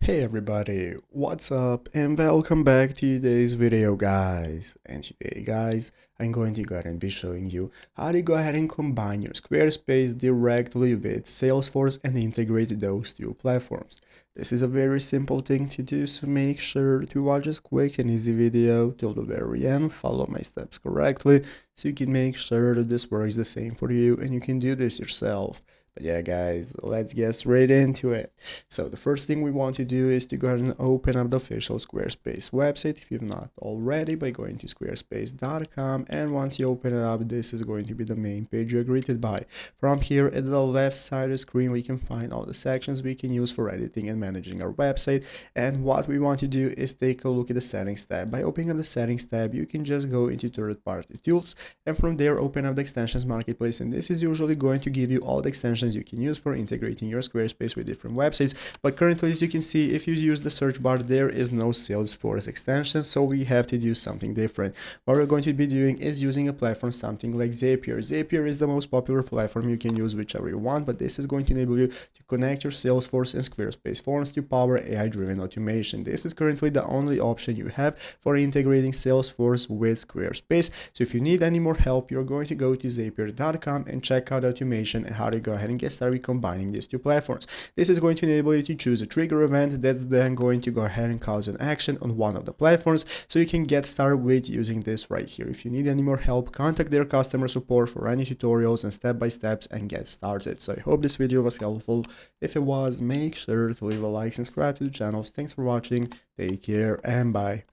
Hey everybody, what's up and welcome back to today's video guys. And today guys, I'm going to go ahead and be showing you how to go ahead and combine your Squarespace directly with Salesforce and integrate those two platforms. This is a very simple thing to do, so make sure to watch this quick and easy video till the very end, follow my steps correctly so you can make sure that this works the same for you and you can do this yourself. But yeah guys, let's get straight into it. So the first thing we want to do is to go ahead and open up the official Squarespace website if you've not already by going to squarespace.com, and once you open it up, this is going to be the main page you're greeted by. From here at the left side of the screen we can find all the sections we can use for editing and managing our website, and what we want to do is take a look at the settings tab. By opening up the settings tab you can just go into third-party tools and from there open up the extensions marketplace, and this is usually going to give you all the extensions you can use for integrating your Squarespace with different websites. But currently, as you can see, if you use the search bar, there is no Salesforce extension, so we have to do something different. What we're going to be doing is using a platform something like Zapier. Zapier is the most popular platform. You can use whichever you want, but this is going to enable you to connect your Salesforce and Squarespace forms to power AI-driven automation. This is currently the only option you have for integrating Salesforce with Squarespace. So if you need any more help, you're going to go to zapier.com and check out automation and how to go ahead and get started combining these two platforms. This is going to enable you to choose a trigger event that's then going to go ahead and cause an action on one of the platforms, so you can get started with using this right here. If you need any more help, contact their customer support for any tutorials and step-by-steps and get started. So I hope this video was helpful. If it was, make sure to leave a like, subscribe to the channel. Thanks for watching, take care and bye.